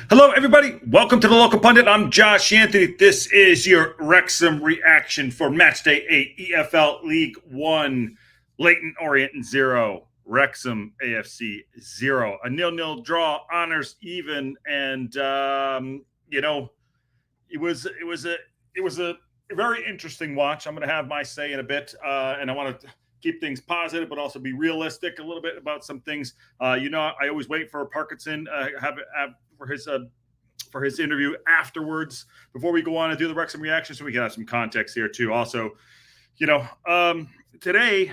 Hello, everybody. Welcome to the Local Pundit. I'm Josh Anthony. This is your Wrexham reaction for Match Day 8, EFL League 1. Leyton Orient 0, Wrexham AFC 0. A 0-0 draw, honors even, and it was a very interesting watch. I'm going to have my say in a bit, and I want to keep things positive, but also be realistic a little bit about some things. I always wait for Parkinson for his interview afterwards before we go on and do the Wrexham reaction, so we can have some context here too. Also, today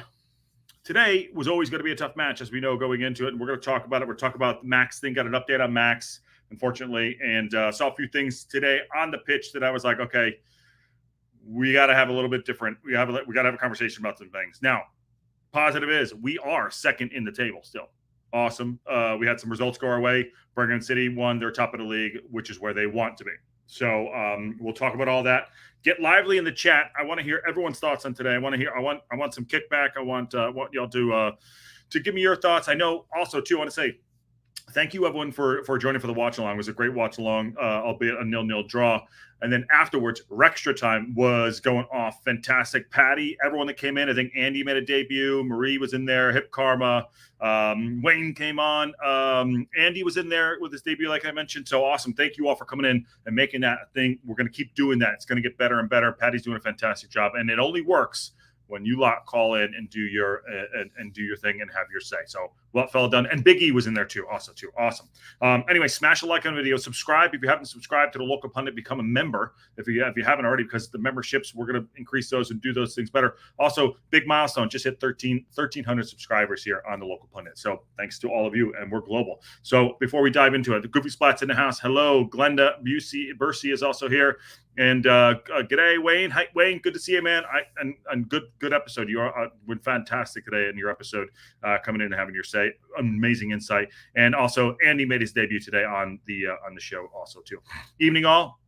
was always going to be a tough match, as we know going into it, and we're going to talk about it. We're talking about Max thing. Got an update on Max, unfortunately, and saw a few things today on the pitch that I was like, okay, we got to have a little bit different. We got to have a conversation about some things. Now, positive is we are second in the table still. Awesome. We had some results go our way. Birmingham City won. They're top of the league, which is where they want to be. So we'll talk about all that. Get lively in the chat. I want to hear everyone's thoughts on today. I want some kickback. I want y'all to give me your thoughts. I know also too. I want to say thank you everyone for joining for the watch along. It was a great watch along, albeit a 0-0 draw. And then afterwards, Rextra time was going off. Fantastic. Patty, everyone that came in. I think Andy made a debut. Marie was in there. Hip Karma. Wayne came on. Andy was in there with his debut, like I mentioned. So awesome. Thank you all for coming in and making that a thing. We're going to keep doing that. It's going to get better and better. Patty's doing a fantastic job. And it only works when you call in and do your thing and have your say. So well done. And Big E was in there too. Also too. Awesome. Anyway, smash a like on the video. Subscribe if you haven't subscribed to the Local Pundit. Become a member if you haven't already, because the memberships, we're going to increase those and do those things better. Also, big milestone. Just hit 1,300 subscribers here on the Local Pundit. So thanks to all of you, and we're global. So before we dive into it, the Goofy Splats in the house. Hello, Glenda Bursey is also here. And g'day, Wayne. Hi, Wayne. Good to see you, man. And good episode. You are went fantastic today in your episode, coming in and having your say. Amazing insight. And also, Andy made his debut today on the show also too. Evening all.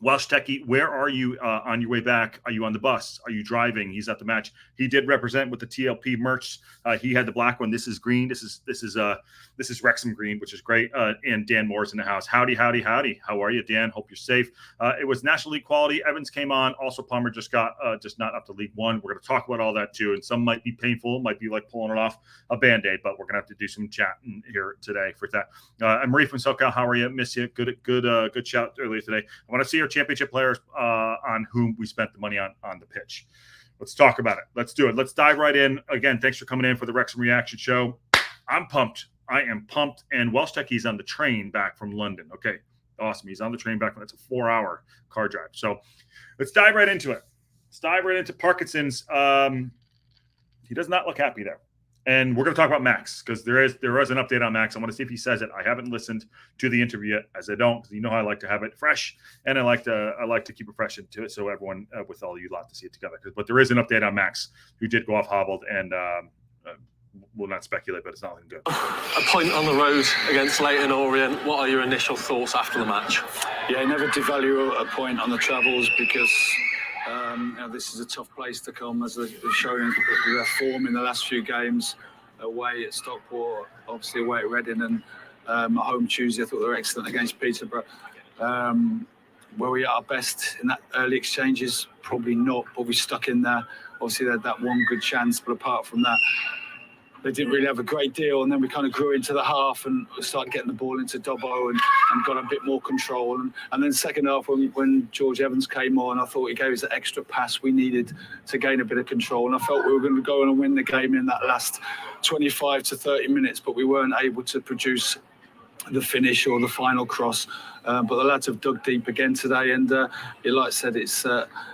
Welsh Techie, where are you on your way back? Are you on the bus? Are you driving? He's at the match. He did represent with the TLP merch. He had the black one. This is green. This is Wrexham green, which is great. And Dan Moore's in the house. Howdy. How are you, Dan? Hope you're safe. It was National League quality. Evans came on. Also, Palmer just got just not up to League One. We're going to talk about all that too. And some might be painful. Might be like pulling it off a Band-Aid, but we're going to have to do some chatting here today for that. I'm Marie from SoCal. How are you? Miss you. Good shout earlier today. I want to see your championship players on whom we spent the money on the pitch. Let's talk about it. Let's do it. Let's dive right in. Again, thanks for coming in for the Wrexham reaction show. I'm pumped. I am pumped. And Welsh Techie's on the train back from London. Okay, awesome. He's on the train back. It's a 4-hour car drive. So let's dive right into it. Let's dive right into Parkinson's. He does not look happy there. And we're going to talk about Max, because there is an update on Max. I want to see if he says it. I haven't listened to the interview yet, as I don't, because I like to have it fresh, and I like to keep it fresh into it, so everyone with all you lot to see it together. But there is an update on Max, who did go off hobbled, and we'll not speculate, but it's nothing good. A point on the road against Leyton Orient. What are your initial thoughts after the match? Yeah, never devalue a point on the travels, because this is a tough place to come, as they've shown their form in the last few games. Away at Stockport, obviously away at Reading, and at home Tuesday. I thought they were excellent against Peterborough. Were we at our best in that early exchanges? Probably not, but we stuck in there. Obviously they had that one good chance, but apart from that, they didn't really have a great deal. And then we kind of grew into the half and started getting the ball into Dobbo and got a bit more control. And then second half, when George Evans came on, I thought he gave us that extra pass we needed to gain a bit of control. And I felt we were going to go on and win the game in that last 25 to 30 minutes, but we weren't able to produce the finish or the final cross. But the lads have dug deep again today, and like I said, it's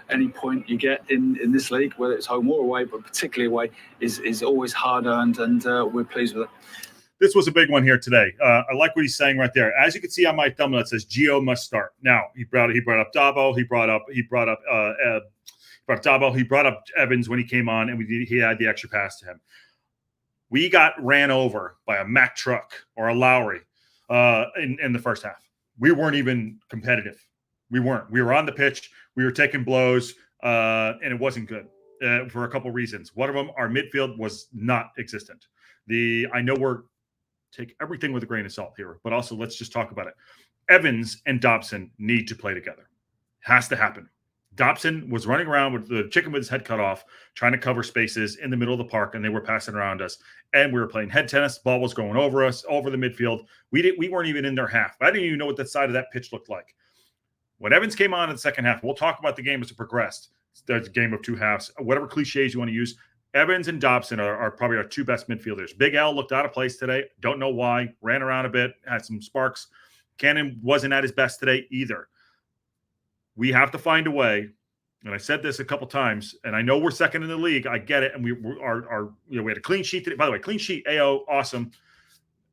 any point you get in this league, whether it's home or away, but particularly away, is always hard earned, and we're pleased with it. This was a big one here today. I like what he's saying right there. As you can see on my thumbnail, it says Gio must start. Now he brought up Dobbo. He brought up Dobbo. He brought up Evans when he came on, and he had the extra pass to him. We got ran over by a Mack truck or a Lowry in the first half. We weren't even competitive. We weren't. We were on the pitch. We were taking blows, and it wasn't good for a couple reasons. One of them, our midfield was not existent. I know we're take everything with a grain of salt here, but also let's just talk about it. Evans and Dobson need to play together. Has to happen. Dobson was running around with the chicken with his head cut off, trying to cover spaces in the middle of the park, and they were passing around us. And we were playing head tennis. Ball was going over us, over the midfield. We weren't even in their half. I didn't even know what that side of that pitch looked like. When Evans came on in the second half, we'll talk about the game as it progressed. There's a game of two halves, whatever cliches you want to use. Evans and Dobson are probably our two best midfielders. Big L looked out of place today. Don't know why. Ran around a bit, had some sparks. Cannon wasn't at his best today either. We have to find a way, and I said this a couple times, and I know we're second in the league. I get it, and we had a clean sheet today. By the way, clean sheet, AO, awesome.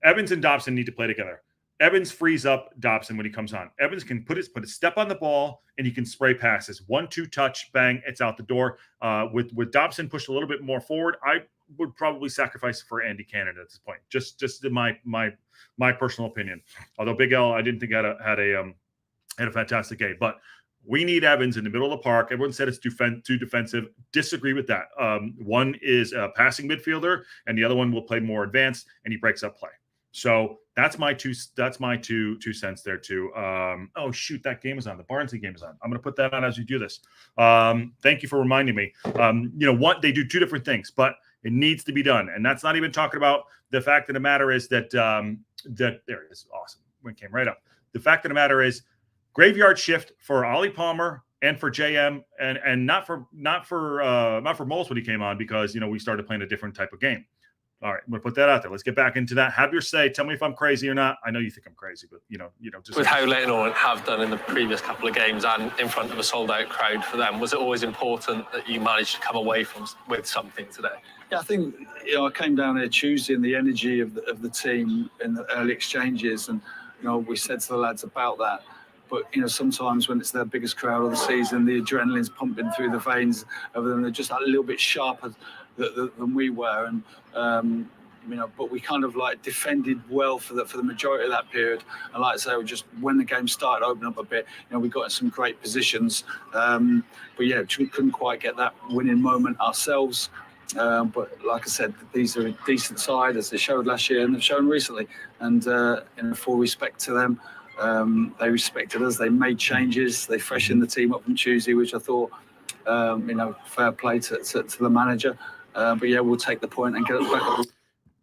Evans and Dobson need to play together. Evans frees up Dobson when he comes on. Evans can put his step on the ball, and he can spray passes. 1-2 touch, bang, it's out the door. With Dobson pushed a little bit more forward, I would probably sacrifice for Andy Cannon at this point. Just in my personal opinion. Although Big L, I didn't think had a fantastic game, but we need Evans in the middle of the park. Everyone said it's too defensive. Disagree with that. One is a passing midfielder, and the other one will play more advanced, and he breaks up play. So that's my two cents there too. Oh shoot, that game is on. The Barnsley game is on. I'm going to put that on as we do this. Thank you for reminding me. They do two different things, but it needs to be done, and that's not even talking about the fact of the matter is that there it is. Awesome, it came right up. The fact of the matter is, graveyard shift for Ollie Palmer and for JM, and not for Moles when he came on, because we started playing a different type of game. All right, I'm gonna put that out there. Let's get back into that. Have your say. Tell me if I'm crazy or not. I know you think I'm crazy, but just with how Leyton Orient have done in the previous couple of games and in front of a sold-out crowd for them, was it always important that you managed to come away with something today? Yeah, I think I came down here Tuesday, and the energy of the team in the early exchanges, and we said to the lads about that. But sometimes when it's their biggest crowd of the season, the adrenaline's pumping through the veins of them. They're just a little bit sharper than we were, and but we kind of defended well for the majority of that period. And like I say, we just, when the game started opening up a bit, we got in some great positions. But yeah, we couldn't quite get that winning moment ourselves. But like I said, these are a decent side, as they showed last year and they've shown recently. And in full respect to them, they respected us. They made changes. They freshened the team up from Tuesday, which I thought, fair play to the manager. But yeah, we'll take the point and get it back on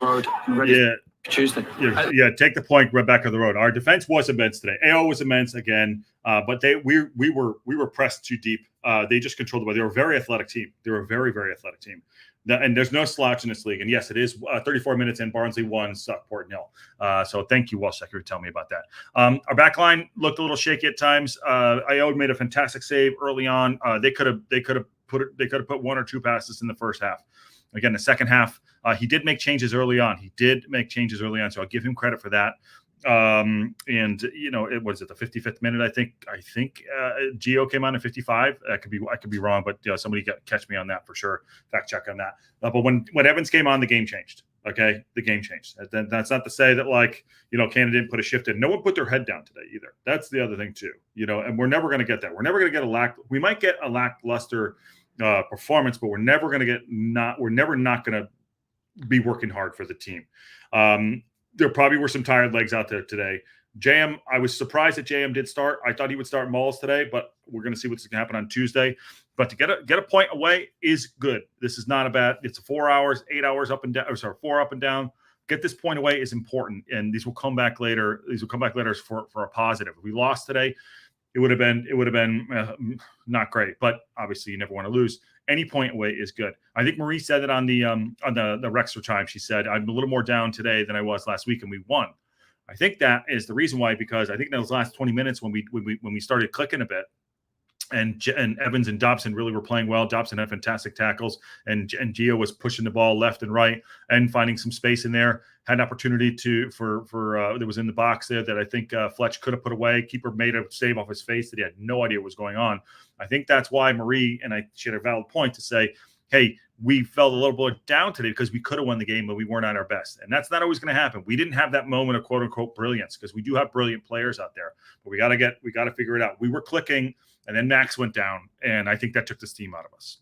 the road and ready for Tuesday. Yeah, take the point, right back on the road. Our defense was immense today. AO was immense again, but we were pressed too deep. They just controlled the ball. They were a very athletic team. They were a very, very athletic team. And there's no slouch in this league. And yes, it is 34 minutes in. Barnsley 1, Stockport 0. So thank you, Walsh, for telling me about that. Our back line looked a little shaky at times. AO made a fantastic save early on. They could have put one or two passes in the first half. Again, the second half, he did make changes early on. So I'll give him credit for that. And it was at the 55th minute. I think Gio came on at 55. I could be wrong, but somebody catch me on that for sure. Fact check on that. But when Evans came on, the game changed. Okay, the game changed. That's not to say that Canada didn't put a shift in. No one put their head down today either. That's the other thing too. And we're never going to get that. We're never going to get we might get a lackluster performance, but we're never not going to be working hard for the team. There probably were some tired legs out there today. JM, I was surprised that JM did start. I thought he would start Moles today, but we're going to see what's going to happen on Tuesday. But to get a point away is good. This is not a bad. It's 4 hours, 8 hours up and down. Or sorry, 4 up and down. Get this point away is important, and these will come back later. For a positive. If we lost today, it would have been not great. But obviously, you never want to lose. Any point away is good. I think Marie said it on the Wrexham time. She said, "I'm a little more down today than I was last week, and we won." I think that is the reason why, because I think in those last 20 minutes when we started clicking a bit, and Evans and Dobson really were playing well. Dobson had fantastic tackles, and Gio was pushing the ball left and right and finding some space in there. Had an opportunity that was in the box there that I think Fletch could have put away. Keeper made a save off his face that he had no idea what was going on. I think that's why Marie, she had a valid point to say, hey, we felt a little bit down today because we could have won the game, but we weren't at our best. And that's not always going to happen. We didn't have that moment of quote unquote brilliance, because we do have brilliant players out there, but we got to figure it out. We were clicking, and then Max went down, and I think that took the steam out of us.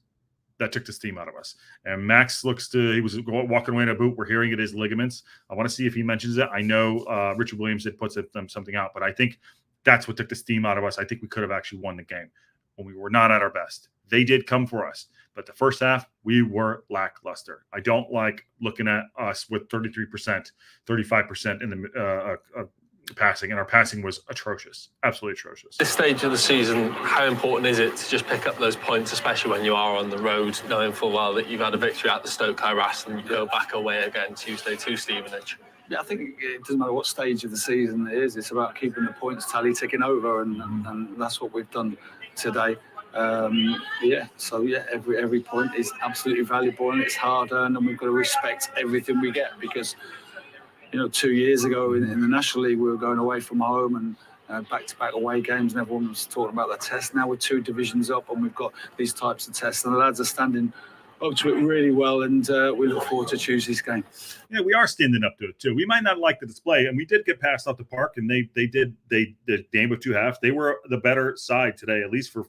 that took the steam out of us. And Max he was walking away in a boot. We're hearing it is ligaments. I want to see if he mentions it. I know Richard Williams did put something out, but I think that's what took the steam out of us. I think we could have actually won the game when we were not at our best. They did come for us, but the first half, we were lackluster. I don't like looking at us with 33%, 35% in the passing, and our passing was atrocious, absolutely atrocious. This stage of the season, how important is it to just pick up those points, especially when you are on the road, knowing full well that you've had a victory at the Stoke Iras and you go back away again Tuesday to Stevenage? Yeah, I think it doesn't matter what stage of the season it is. It's about keeping the points tally ticking over, and that's what we've done today. Every point is absolutely valuable and it's hard earned, and we've got to respect everything we get because, 2 years ago in the National League, we were going away from home and back-to-back away games, and everyone was talking about the test. Now we're 2 divisions up and we've got these types of tests, and the lads are standing up to it really well, and we look forward to Tuesday's game. Yeah, we are standing up to it too. We might not like the display, and we did get passed off the park, and they did the game of 2 halves. They were the better side today, at least for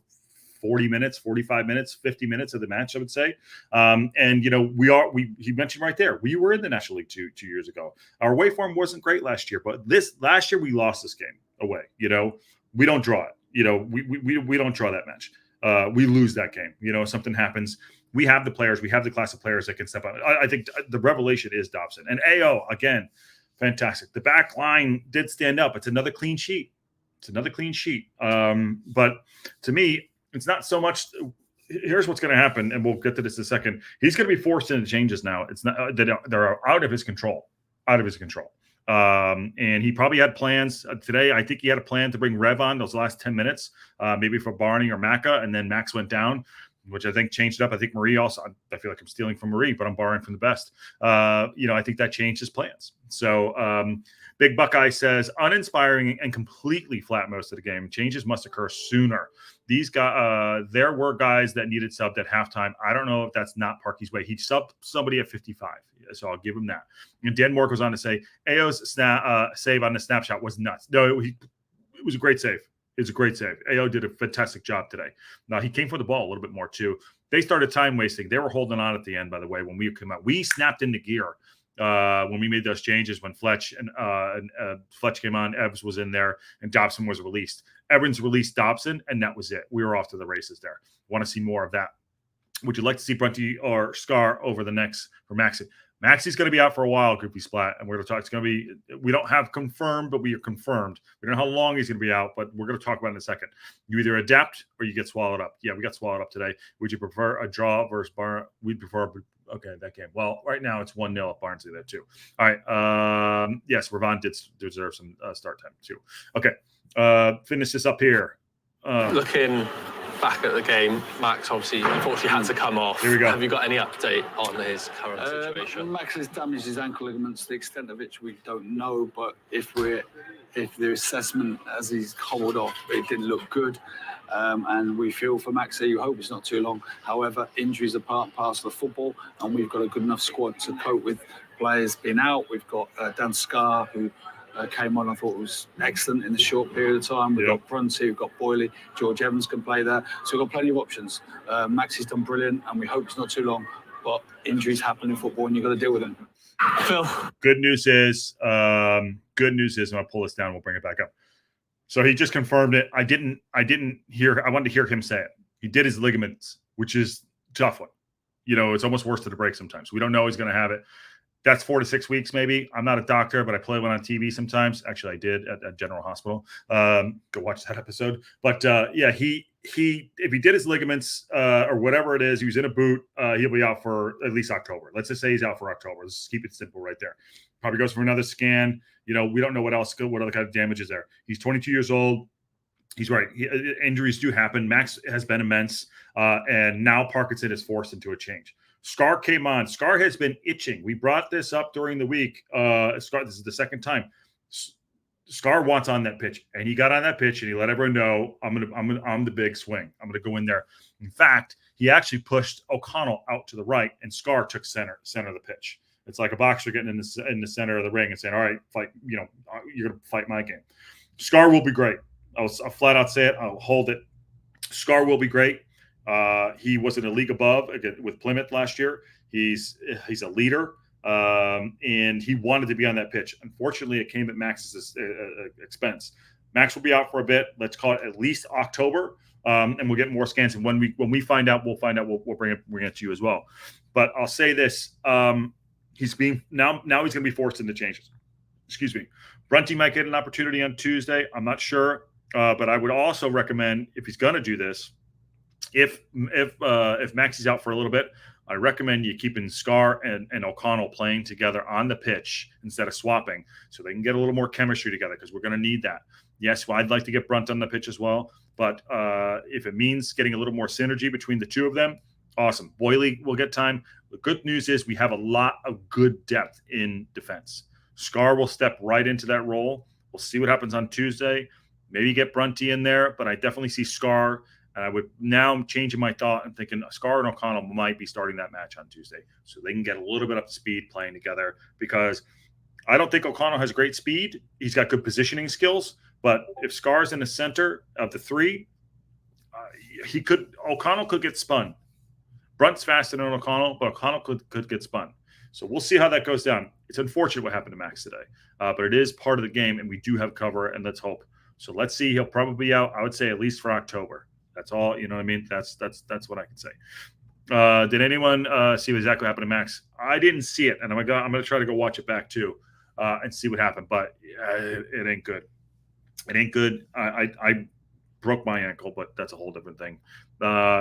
40 minutes, 45 minutes, 50 minutes of the match, I would say. He mentioned right there, we were in the National League 2 years ago. Our away form wasn't great last year, but last year we lost this game away. We don't draw it. We don't draw that match. We lose that game. Something happens. We have the players. We have the class of players that can step up. I think the revelation is Dobson. And AO, again, fantastic. The back line did stand up. It's another clean sheet. But to me, it's not so much. Here's what's going to happen, and we'll get to this in a second. He's going to be forced into changes now. It's not they're out of his control. And he probably had plans today. I think he had a plan to bring Rev on those last 10 minutes, maybe for Barney or Maka, and then Max went down, which I think changed it up. I think Marie also. I feel like I'm stealing from Marie, but I'm borrowing from the best. I think that changed his plans. So. Big Buckeye says, uninspiring and completely flat most of the game. Changes must occur sooner. These guys, there were guys that needed subbed at halftime. I don't know if that's not Parky's way. He subbed somebody at 55, so I'll give him that. And Dan Moore goes on to say, AO's save on the snapshot was nuts. No, it was a great save. It was a great save. AO did a fantastic job today. Now, he came for the ball a little bit more, too. They started time wasting. They were holding on at the end, by the way, when we came out. We snapped into gear. When we made those changes, when Fletch and Fletch came on, Evans was in there, and Dobson was released. Evans released Dobson, and that was it. We were off to the races there. Want to see more of that? Would you like to see Brunty or Scar over the next for Maxi? Maxi's going to be out for a while, Groupie Splat, and we're going to talk. It's going to be. We don't have confirmed, but we are confirmed. We don't know how long he's going to be out, but we're going to talk about it in a second. You either adapt or you get swallowed up. Yeah, we got swallowed up today. Would you prefer a draw versus Bar? We'd prefer. Okay, that game. Well, right now it's 1-0 at Barnsley there too. All right. Yes, Ravon did deserve some start time too. Okay. Finish this up here. Looking back at the game, Max obviously unfortunately had to come off. Here we go. Have you got any update on his current situation? Max has damaged his ankle ligaments, the extent of which we don't know, but if the assessment as he's hobbled off, it didn't look good. And we feel for Max here, you hope it's not too long. However, injuries are part and parcel of football, and we've got a good enough squad to cope with players being out. We've got Dan Scarr, who came on, I thought was excellent in the short period of time. We've got Brunty, we've got Boyley, George Evans can play there. So we've got plenty of options. Max has done brilliant, and we hope it's not too long. But injuries happen in football, and you've got to deal with them. Phil? Good news is, and I'll pull this down, we'll bring it back up. So he just confirmed it. I wanted to hear him say it. He did his ligaments, which is a tough one. It's almost worse than a break sometimes. We don't know he's going to have it. That's 4 to 6 weeks, maybe. I'm not a doctor, but I play one on TV sometimes. Actually, I did at General Hospital. Go watch that episode. But he if he did his ligaments or whatever it is, he was in a boot, he'll be out for at least October. Let's just say he's out for October. Let's just keep it simple right there. Probably goes for another scan. We don't know what other kind of damage is there. He's 22 years old. He's right. Injuries do happen. Max has been immense. And now Parkinson is forced into a change. Scar came on. Scar has been itching. We brought this up during the week. This is the second time. Scar wants on that pitch, and he got on that pitch and he let everyone know I'm the big swing. I'm gonna go in there. In fact, he actually pushed O'Connell out to the right, and Scar took center of the pitch. It's like a boxer getting in the center of the ring and saying, "All right, fight. You're gonna fight my game." Scar will be great. I'll flat out say it. I'll hold it. Scar will be great. He was in a league above again, with Plymouth last year. He's a leader, and he wanted to be on that pitch. Unfortunately, it came at Max's expense. Max will be out for a bit. Let's call it at least October, and we'll get more scans. And when we find out, we'll find out. We'll bring it to you as well. But I'll say this: he's being now he's going to be forced into changes. Excuse me. Brunty might get an opportunity on Tuesday. I'm not sure, but I would also recommend, if he's going to do this, if Maxie's out for a little bit, I recommend you keeping Scar and O'Connell playing together on the pitch instead of swapping, so they can get a little more chemistry together, because we're going to need that. Yes, well, I'd like to get Brunt on the pitch as well, but if it means getting a little more synergy between the two of them, awesome. Boyley will get time. The good news is we have a lot of good depth in defense. Scar will step right into that role. We'll see what happens on Tuesday. Maybe get Brunty in there, but I definitely see Scar. And I would now changing my thought and thinking Scar and O'Connell might be starting that match on Tuesday, so they can get a little bit up to speed playing together, because I don't think O'Connell has great speed. He's got good positioning skills, but if Scar's in the center of the three, O'Connell could get spun. Brunt's faster than O'Connell, but O'Connell could get spun. So we'll see how that goes down. It's unfortunate what happened to Max today, but it is part of the game, and we do have cover, and let's hope. So let's see. He'll probably be out, I would say, at least for October. That's all, you know what I mean? That's what I can say. Did anyone see what exactly happened to Max? I didn't see it, and I'm gonna try to go watch it back too, and see what happened. But it ain't good. It ain't good. I broke my ankle, but that's a whole different thing.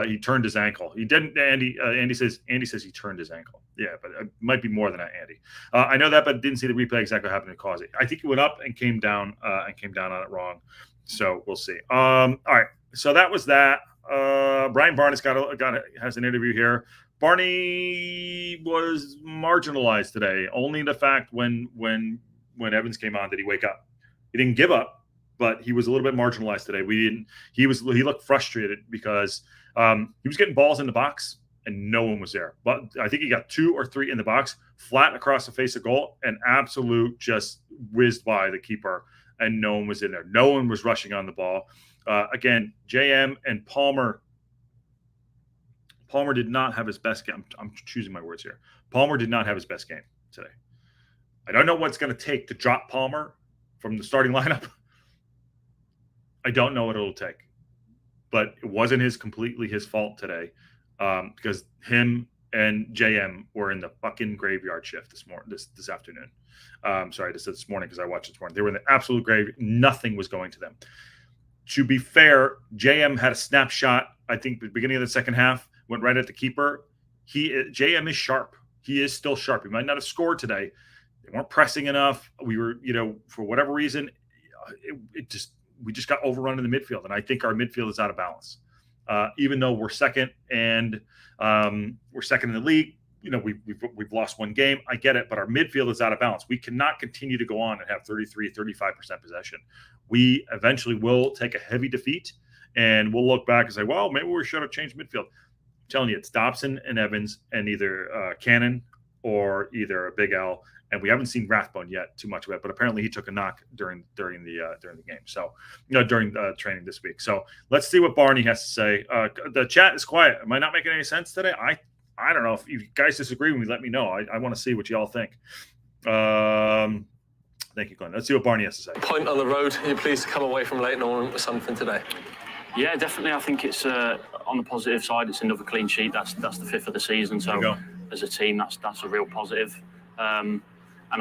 He turned his ankle. He didn't. Andy says he turned his ankle. Yeah, but it might be more than that, Andy. I know that, but didn't see the replay exactly what happened to cause it. I think he went up and came down on it wrong. So we'll see. All right. So that was that. Brian Barnes has an interview here. Barney was marginalized today. Only the fact when Evans came on did he wake up. He didn't give up, but he was a little bit marginalized today. He looked frustrated because he was getting balls in the box and no one was there. But I think he got 2 or 3 in the box, flat across the face of goal, and absolute just whizzed by the keeper, and no one was in there. No one was rushing on the ball. Again, JM and Palmer did not have his best game. I'm choosing my words here. Palmer did not have his best game today. I don't know what's going to take to drop Palmer from the starting lineup. I don't know what it'll take. But it wasn't completely his fault today, because him and JM were in the fucking graveyard shift this afternoon. This morning, because I watched it this morning. They were in the absolute grave. Nothing was going to them. To be fair, JM had a snapshot, I think, at the beginning of the second half, went right at the keeper. JM is sharp. He is still sharp. He might not have scored today. They weren't pressing enough. We were, for whatever reason, we just got overrun in the midfield, and I think our midfield is out of balance. Even though we're second and we're second in the league, we've lost one game. I get it, but our midfield is out of balance. We cannot continue to go on and have 35% possession. We eventually will take a heavy defeat, and we'll look back and say, well, maybe we should have changed midfield. I'm telling you, it's Dobson and Evans and either Cannon or either a Big L. And we haven't seen Rathbone yet too much of it, but apparently he took a knock during the game. So, during training this week. So let's see what Barney has to say. The chat is quiet. Am I not making any sense today? I don't know. If you guys disagree with me, let me know. I want to see what y'all think. Thank you, Glenn. Let's see what Barney has to say. Point on the road. Are you pleased to come away from Leyton Orient with something today? Yeah, definitely. I think it's on the positive side. It's another clean sheet. That's the 5th of the season. So as a team, that's a real positive. And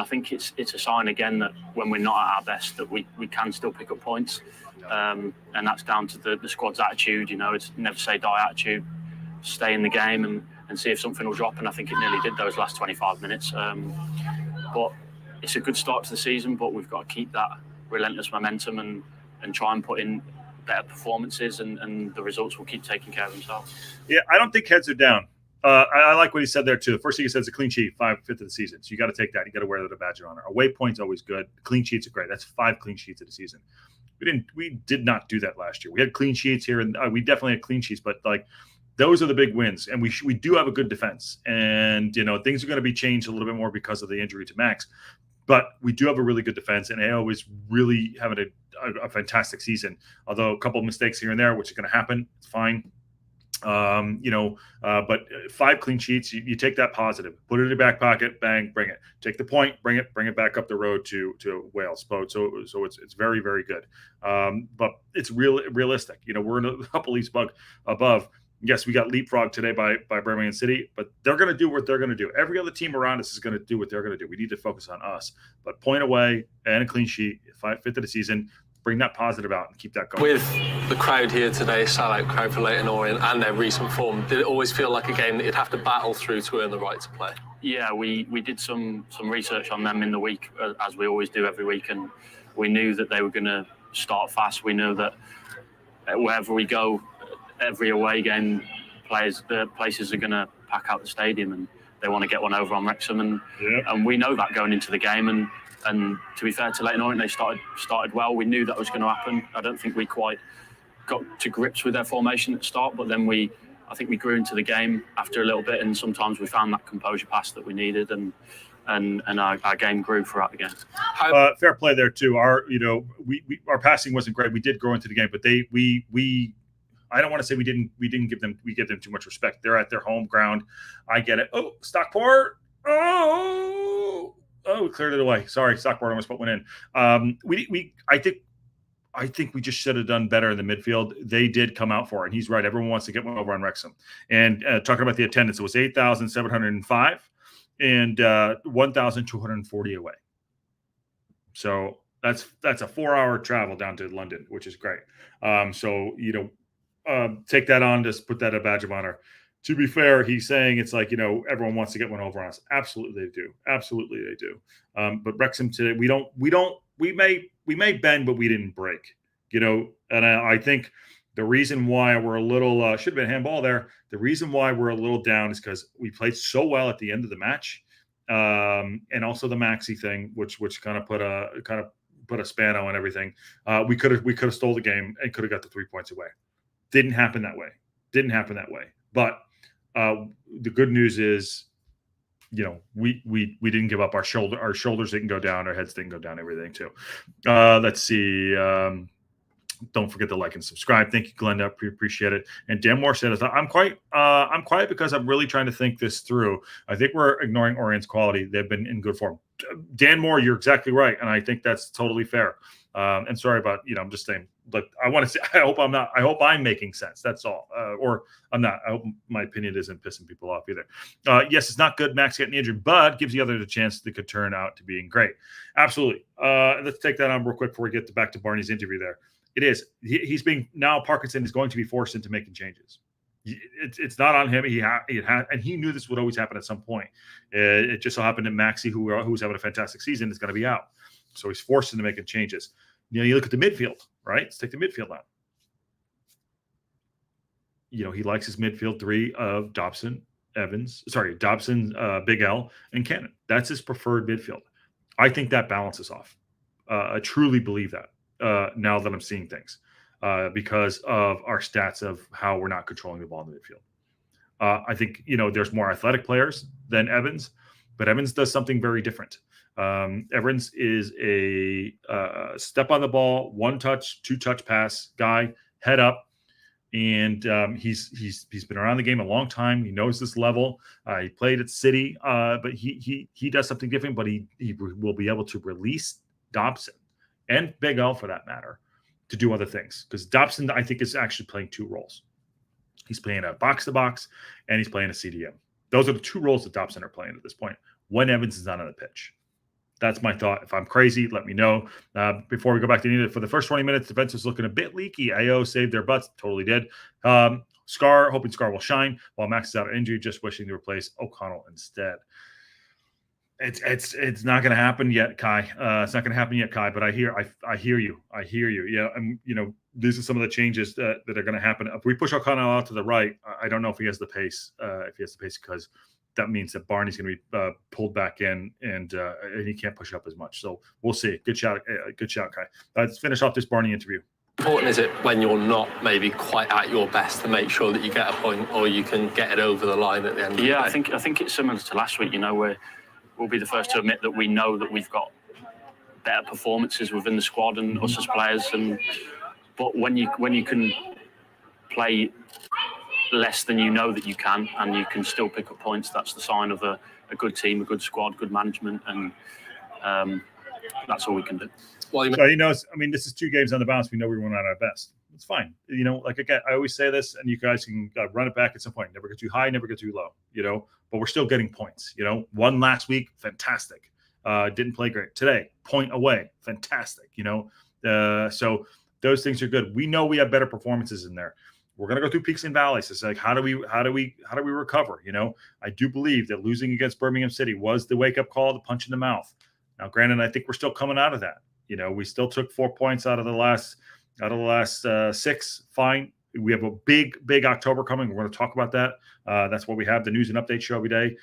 I think it's a sign again that when we're not at our best, that we can still pick up points. And that's down to the squad's attitude. It's never say die attitude. Stay in the game and see if something will drop. And I think it nearly did those last 25 minutes. But it's a good start to the season, but we've got to keep that relentless momentum and try and put in better performances, and the results will keep taking care of themselves. Yeah, I don't think heads are down. I like what he said there too. The first thing he said is a clean sheet, 5th of the season. So you got to take that. You got to wear that badge of honor. Away points always good. Clean sheets are great. That's 5 clean sheets of the season. We did not do that last year. We had clean sheets here, and we definitely had clean sheets. But those are the big wins, and we do have a good defense. And things are going to be changed a little bit more because of the injury to Max. But we do have a really good defense, and AO is really having a fantastic season. Although a couple of mistakes here and there, which is going to happen, it's fine. But 5 clean sheets, you take that positive, put it in your back pocket, bang, bring it. Take the point, bring it back up the road to Wales. So it's very, very good. But it's realistic. We're in a couple leagues above. Yes, we got leapfrog today by Birmingham City, but they're going to do what they're going to do. Every other team around us is going to do what they're going to do. We need to focus on us. But point away and a clean sheet, 5th of the season, bring that positive out and keep that going. With the crowd here today, sellout crowd for Leyton Orient and their recent form, did it always feel like a game that you'd have to battle through to earn the right to play? Yeah, we did some research on them in the week, as we always do every week, and we knew that they were going to start fast. We knew that wherever we go, every away game, the places are going to pack out the stadium and they want to get one over on Wrexham, and we know that going into the game. And to be fair to Leyton Orient, they started well. We knew that was going to happen. I don't think we quite got to grips with their formation at the start, but then I think we grew into the game after a little bit, and sometimes we found that composure pass that we needed, and our game grew throughout the game. Fair play there too. Our passing wasn't great. We did grow into the game, but I don't want to say we give them too much respect. They're at their home ground. I get it. Oh, Stockport. Oh, we cleared it away. Sorry, Stockport almost put one in. I think we just should have done better in the midfield. They did come out for it. And he's right. Everyone wants to get one over on Wrexham. And talking about the attendance, it was 8,705 and 1,240 away. So that's a 4-hour travel down to London, which is great. Take that on, just put that a badge of honor. To be fair, he's saying it's like, everyone wants to get one over on us. Absolutely they do. Absolutely they do. But Wrexham today, we may bend, but we didn't break, and I think the reason why we're a little, should have been handball there. The reason why we're a little down is because we played so well at the end of the match. And also the Maxi thing, which kind of put a span on everything. We could have stole the game and could have got the 3 points away. Didn't happen that way. But the good news is, we didn't give up. Our shoulders didn't go down. Our heads didn't go down. Everything too. Let's see. Don't forget to like and subscribe. Thank you, Glenda. Appreciate it. And Dan Moore said, "I'm quiet because I'm really trying to think this through. I think we're ignoring Orient's quality. They've been in good form." Dan Moore, you're exactly right, and I think that's totally fair. And sorry about, I'm just saying, but I want to say, I hope I'm making sense. That's all. Or I'm not. I hope my opinion isn't pissing people off either. Yes, it's not good Max getting injured, but gives the other the chance that could turn out to being great. Absolutely. Let's take that on real quick before we get back to Barney's interview there. It is. He's being, now Parkinson is going to be forced into making changes. It's not on him. He had, and he knew this would always happen at some point. It just so happened that Maxi, who's having a fantastic season, is going to be out. So he's forced into making changes. You look at the midfield, right? Let's take the midfield now. He likes his midfield 3 of Dobson, Big L, and Cannon. That's his preferred midfield. I think that balances off. I truly believe that now that I'm seeing things because of our stats of how we're not controlling the ball in the midfield. I think, there's more athletic players than Evans, but Evans does something very different. Evans is a step on the ball, 1-touch, 2-touch pass guy, head up, and he's been around the game a long time. He knows this level. He played at City, but he does something different. But he will be able to release Dobson and Big L for that matter to do other things, because Dobson, I think, is actually playing 2 roles. He's playing a box to box and he's playing a CDM. Those are the 2 roles that Dobson are playing at this point when Evans is not on the pitch. That's my thought. If I'm crazy, let me know. Before we go back to Nita, for the first 20 minutes, defense was looking a bit leaky. AO saved their butts. Totally did. Scar, hoping Scar will shine while Max is out of injury, just wishing to replace O'Connell instead. It's not going to happen yet, Kai. It's not going to happen yet, Kai, but I hear you. Yeah. And these are some of the changes that are going to happen. If we push O'Connell out to the right, I don't know if he has the pace, because that means that Barney's going to be pulled back in, and he can't push up as much. So we'll see. Good shout, Kai. Let's finish off this Barney interview. Important is it when you're not maybe quite at your best to make sure that you get a point or you can get it over the line at the end? Yeah, I think it's similar to last week. Where we'll be the first to admit that we know that we've got better performances within the squad and us as players. But when you can play less than you know that you can, and you can still pick up points. That's the sign of a good team, a good squad, good management, and that's all we can do. Well, so he knows. I mean, this is 2 games on the bounce. We know we went at our best. It's fine. You know, like again, I always say this, and you guys can run it back at some point. Never get too high, never get too low. You know, but we're still getting points. You know, won last week, fantastic. Didn't play great today. Point away, fantastic. You know, so those things are good. We know we have better performances in there. We're going to go through peaks and valleys. It's like how do we recover? You know, I do believe that losing against Birmingham City was the wake up call, the punch in the mouth. Now, granted, I think we're still coming out of that. You know, we still took 4 points out of the last 6. Fine. We have a big October coming. We're going to talk about that. That's what we have, the news and update show every day.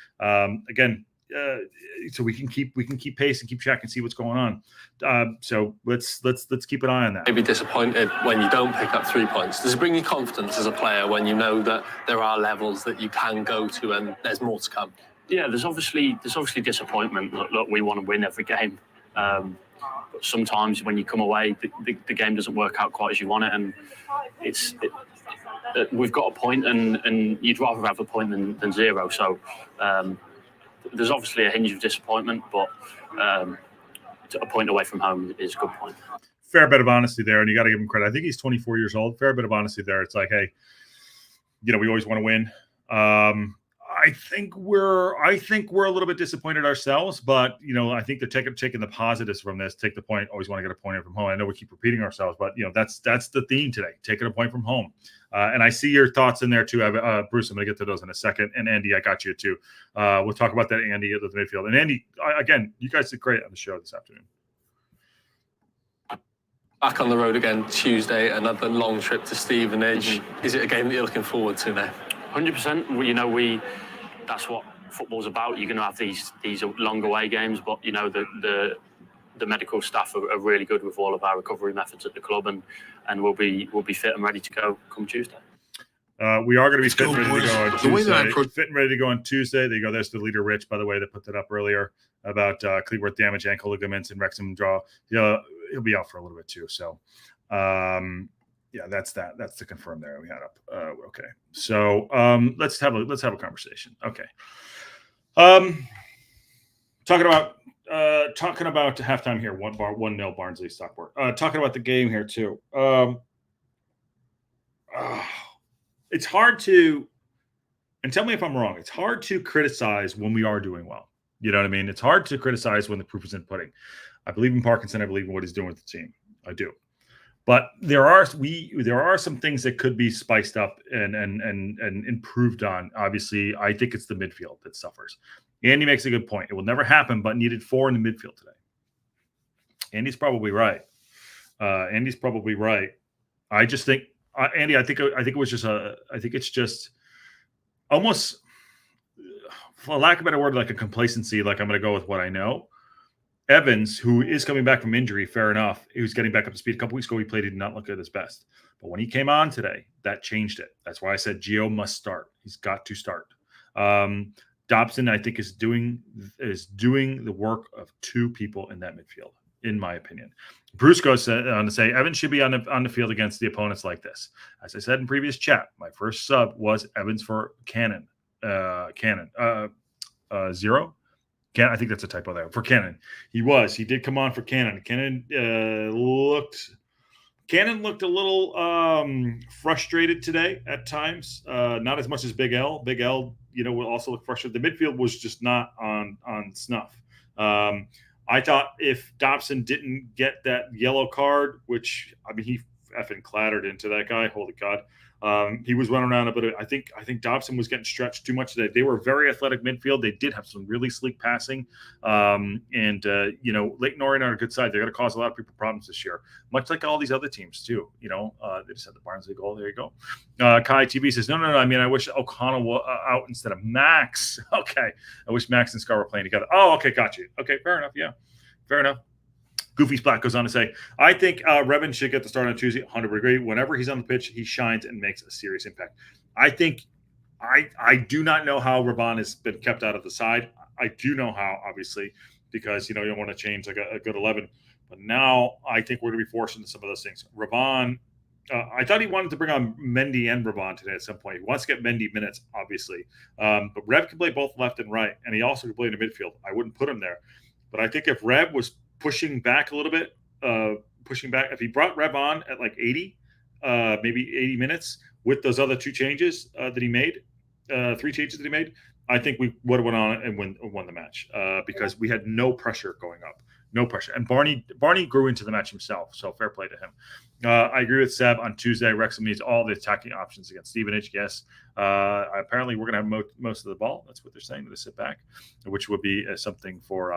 Again, so we can keep pace and keep track and see what's going on. So let's keep an eye on that. Maybe disappointed when you don't pick up 3 points. Does it bring you confidence as a player when you know that there are levels that you can go to and there's more to come? Yeah, there's obviously disappointment. Look, we want to win every game. But sometimes when you come away, the game doesn't work out quite as you want it, and we've got a point, and you'd rather have a point than 0. So there's obviously a hinge of disappointment, but a point away from home is a good point. Fair bit of honesty there, and you got to give him credit. I think he's 24 years old. Fair bit of honesty there. It's like, hey, you know, we always want to win. I think we're a little bit disappointed ourselves, but you know, I think they're taking the positives from this. Take the point. Always want to get a point from home. I know we keep repeating ourselves, but you know, that's the theme today. Taking a point from home. And I see your thoughts in there too, Bruce. I'm going to get to those in a second. And Andy, I got you too. We'll talk about that, Andy, at the midfield. And Andy, again, you guys did great on the show this afternoon. Back on the road again Tuesday. Another long trip to Stevenage. Is it a game that you're looking forward to now? 100%. You know, that's what football's about. You're going to have these long away games, but you know the medical staff are really good with all of our recovery methods at the club, and we'll be fit and ready to go come Tuesday. We are going to be fit and ready to go on Tuesday. Fit and ready to go on Tuesday. There you go. There's the leader, Rich, by the way, that put that up earlier about Cleveworth damage, ankle ligaments, and Wrexham draw. Yeah, he'll be out for a little bit too. So, yeah, that's that. That's the confirm there we had up. Okay, so let's have a conversation. Okay, talking about halftime here. 1-0 Barnsley Stockport. Talking about the game here too. It's hard to, and tell me if I'm wrong. It's hard to criticize when we are doing well. You know what I mean? It's hard to criticize when the proof is in pudding. I believe in Parkinson. I believe in what he's doing with the team. I do. But there are some things that could be spiced up and improved on. Obviously, I think it's the midfield that suffers. Andy makes a good point. It will never happen, but needed 4 in the midfield today. Andy's probably right. I just think, Andy, I think it's just almost, for lack of a better word, like a complacency. Like, I'm going to go with what I know. Evans, who is coming back from injury, fair enough. He was getting back up to speed. A couple weeks ago, he played. He did not look at his best. But when he came on today, that changed it. That's why I said Gio must start. He's got to start. Dobson, I think, is doing the work of 2 people in that midfield, in my opinion. Bruce goes on to say Evans should be on the field against the opponents like this. As I said in previous chat, my first sub was Evans for Cannon. 0. I think that's a typo there. For Cannon. He did come on for Cannon. Cannon looked a little frustrated today at times. Not as much as Big L. Big L, you know, will also look frustrated. The midfield was just not on snuff. I thought if Dobson didn't get that yellow card, which, I mean, he effing clattered into that guy. Holy God. He was running around a bit. I think Dobson was getting stretched too much today. They were very athletic midfield. They did have some really sleek passing. You know, Leyton Orient on a good side. They're going to cause a lot of people problems this year, much like all these other teams too. You know, they just had the Barnsley goal. There you go. Kai TV says, no. I mean, I wish O'Connell was out instead of Max. Okay. I wish Max and Scar were playing together. Oh, okay. Got you. Okay. Fair enough. Yeah. Fair enough. Goofy Splat goes on to say, I think Revan should get the start on Tuesday. 100% agree. Whenever he's on the pitch, he shines and makes a serious impact. I think I do not know how Revan has been kept out of the side. I do know how, obviously, because, you know, you don't want to change like a good 11. But now I think we're going to be forced into some of those things. Revan, I thought he wanted to bring on Mendy and Ravon today at some point. He wants to get Mendy minutes, obviously. But Rev can play both left and right, and he also can play in the midfield. I wouldn't put him there. But I think if Rev was pushing back a little bit, if he brought Rev on at like 80, maybe 80 minutes with those other 2 changes that he made, 3 changes that he made, I think we would have went on and won the match because we had no pressure going up. No pressure. And Barney grew into the match himself, so fair play to him. I agree with Seb on Tuesday. Wrexham needs all the attacking options against Stevenage. Yes. Apparently, we're going to have most of the ball. That's what they're saying, to sit back, which would be something for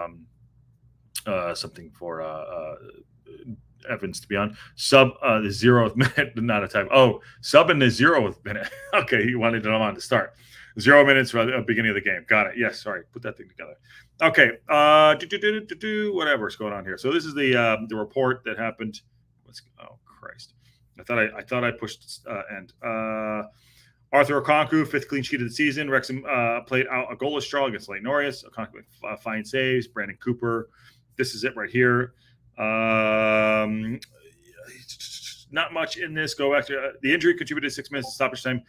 Evans to be on. Sub the 0th minute, not a time. Oh, sub in the 0th minute. Okay, he wanted him on to start. 0 minutes for the beginning of the game. Got it. Yes, sorry. Put that thing together. Okay. Whatever's going on here. So this is the report that happened. Oh Christ! I thought I pushed end. Arthur Okonkwo, 5th clean sheet of the season. Wrexham played out a goalless draw against Leyton Orient. Okonkwo fine saves. Brandon Cooper. This is it right here. Not much in this. Go back to the injury contributed 6 minutes of stoppage time.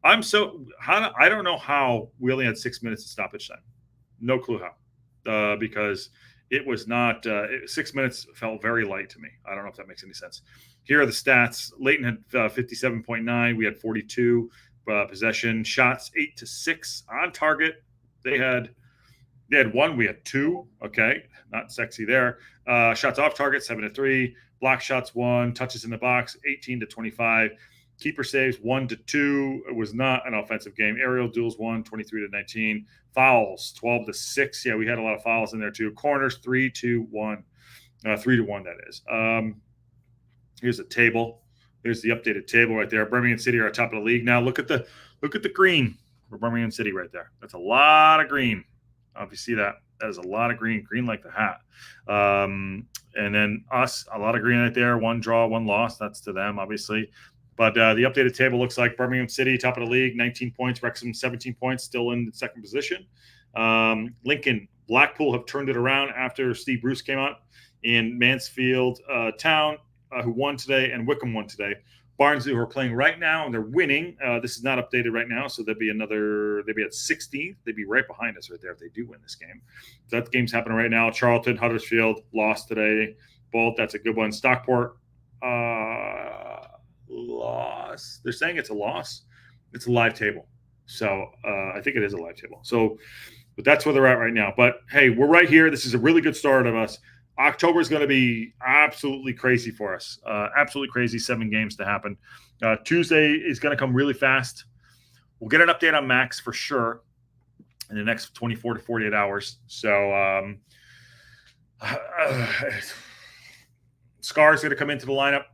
I don't know how we only had 6 minutes of stoppage time. No clue how, because it was not 6 minutes felt very light to me. I don't know if that makes any sense. Here are the stats. Leyton had 57.9. We had 42 possession. Shots 8-6 on target. They had 1. We had 2. Okay, not sexy there. Shots off target 7-3. Block shots 1. Touches in the box 18-25. Keeper saves 1-2. It was not an offensive game. Aerial duels 1, 23-19. Fouls 12-6. Yeah, we had a lot of fouls in there too. Corners 3-1. 3-1, that is. Here's a table. Here's the updated table right there. Birmingham City are at top of the league now. Look at the green for Birmingham City right there. That's a lot of green. If you see that, that is a lot of green like the hat. And then us, a lot of green right there. 1 draw, 1 loss. That's to them, obviously. But the updated table looks like Birmingham City, top of the league, 19 points. Wrexham, 17 points, still in 2nd position. Lincoln, Blackpool have turned it around after Steve Bruce came out. In Mansfield Town, who won today, and Wickham won today. Barnsley, who are playing right now, and they're winning. This is not updated right now, so they'd be at 16th. They'd be right behind us right there if they do win this game. So that game's happening right now. Charlton, Huddersfield lost today. Both, that's a good one. Stockport, loss. They're saying it's a loss. It's a live table. So I think it is a live table. So, but that's where they're at right now. But hey, we're right here. This is a really good start of us. October is going to be absolutely crazy for us. Absolutely crazy. 7 games to happen. Tuesday is going to come really fast. We'll get an update on Max for sure in the next 24 to 48 hours. So Scar's going to come into the lineup.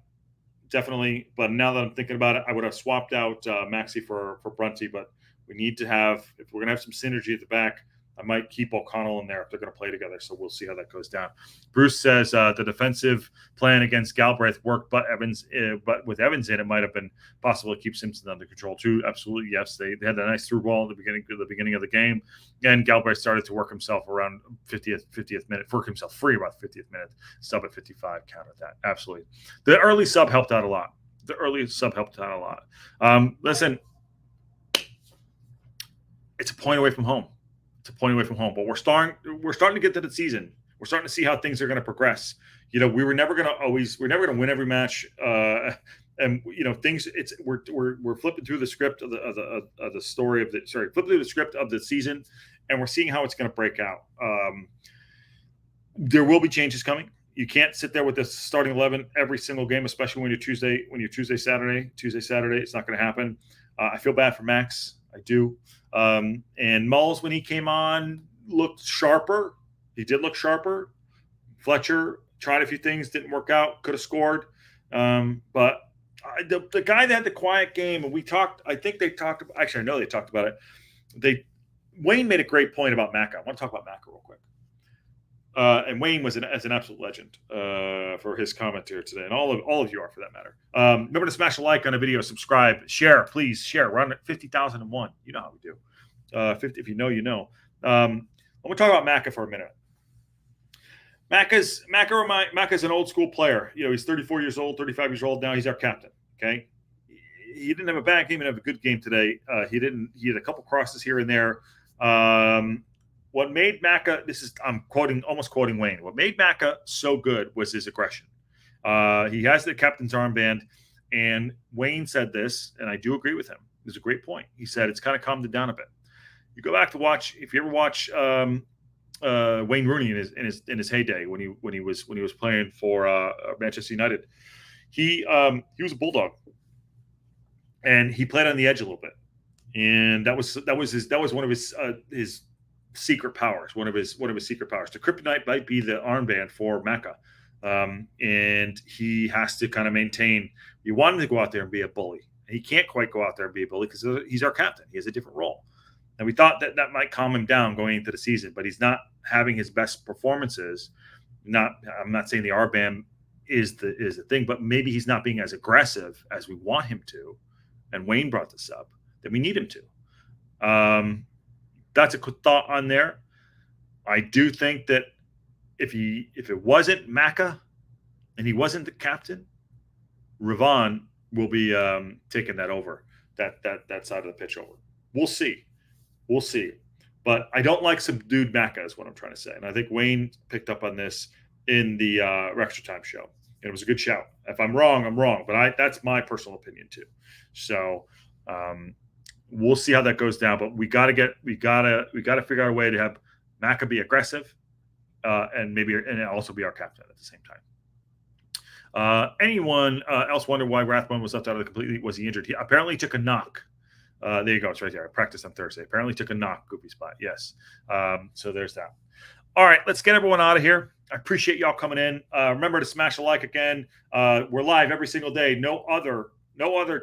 Definitely. But now that I'm thinking about it, I would have swapped out Maxey for Brunty. But we need to have, if we're going to have some synergy at the back, I might keep O'Connell in there if they're going to play together. So we'll see how that goes down. Bruce says the defensive plan against Galbraith worked, but with Evans in, it might have been possible to keep Simpson under control too. Absolutely, yes. They had a nice through ball at the beginning of the game, and Galbraith started to work himself around 50th minute, work himself free about 50th minute. Sub at 55 counted that. Absolutely, the early sub helped out a lot. Listen, it's a point away from home. But we're starting to get to the season. We're starting to see how things are going to progress. You know, we're never going to win every match. And you know, we're flipping through the script of the story of flipping through the script of the season, and we're seeing how it's going to break out. There will be changes coming. You can't sit there with the starting 11 every single game, especially when you're Tuesday, Saturday. It's not going to happen. I feel bad for Max. I do. And Mulls, when he came on, looked sharper. He did look sharper. Fletcher tried a few things, didn't work out, could have scored. But the guy that had the quiet game, and I know they talked about it. Wayne made a great point about Macca. I want to talk about Macca real quick. And Wayne was an absolute legend for his comment here today, and all of you are for that matter. Remember to smash a like on a video, subscribe, share, please share. We're on 50,001. You know how we do. 50, if you know, you know. I'm going to talk about Macca for a minute. Macca's an old school player. You know, he's 34 years old, 35 years old now. He's our captain. Okay. He didn't have a bad game and have a good game today. He had a couple crosses here and there. What made Macca, I'm almost quoting Wayne. What made Macca so good was his aggression. He has the captain's armband, and Wayne said this, and I do agree with him. It was a great point. He said it's kind of calmed it down a bit. You go back to watch, if you ever watch Wayne Rooney in his heyday when he was playing for Manchester United, he was a bulldog, and he played on the edge a little bit, and that was one of his secret powers. One of his secret powers. The kryptonite might be the armband for Macca, and he has to kind of maintain. You want him to go out there and be a bully. He can't quite go out there and be a bully because he's our captain. He has a different role. And we thought that might calm him down going into the season, but he's not having his best performances. I'm not saying the armband is the thing, but maybe he's not being as aggressive as we want him to. And Wayne brought this up that we need him to. That's a good thought on there. I do think that if it wasn't Macca and he wasn't the captain, Ravon will be taking that over, that side of the pitch over. We'll see. But I don't like subdued Macca is what I'm trying to say. And I think Wayne picked up on this in the Extra Time show. And it was a good shout. If I'm wrong, I'm wrong. But that's my personal opinion too. So we'll see how that goes down. But we gotta figure out a way to have Macca be aggressive and also be our captain at the same time. Anyone else wonder why Rathbone was left out of the completely? Was he injured? He apparently took a knock. There you go. It's right there. I practiced on Thursday. Apparently took a knock, goofy spot. Yes. So there's that. All right, let's get everyone out of here. I appreciate y'all coming in. Remember to smash a like again. We're live every single day. No other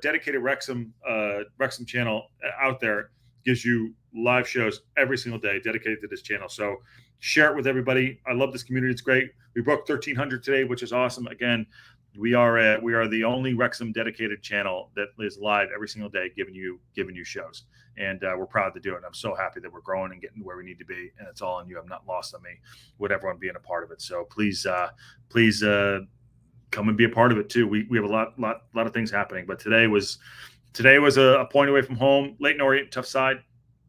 dedicated Wrexham channel out there gives you live shows every single day dedicated to this channel. So share it with everybody. I love this community. It's great. We broke 1,300 today, which is awesome. Again, we are the only Wrexham dedicated channel that is live every single day, giving you shows, and we're proud to do it. And I'm so happy that we're growing and getting where we need to be, and it's all on you. I'm not lost on me with everyone being a part of it. So please come and be a part of it too. We have a lot of things happening, but today was a point away from home. Leyton Orient, tough side.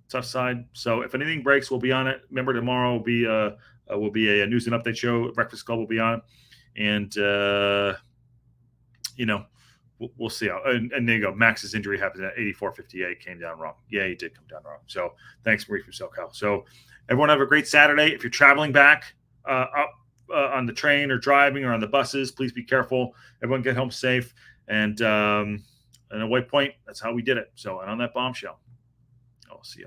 So if anything breaks, we'll be on it. Remember, tomorrow will be a news and update show. Breakfast Club will be on, and we'll see how. And there you go. Max's injury happened at 84.58. Came down wrong. Yeah, he did come down wrong. So thanks, Marie from SoCal. So everyone have a great Saturday. If you're traveling back up on the train or driving or on the buses, please be careful. Everyone get home safe. And at White Point, that's how we did it. So, and on that bombshell, I'll see you.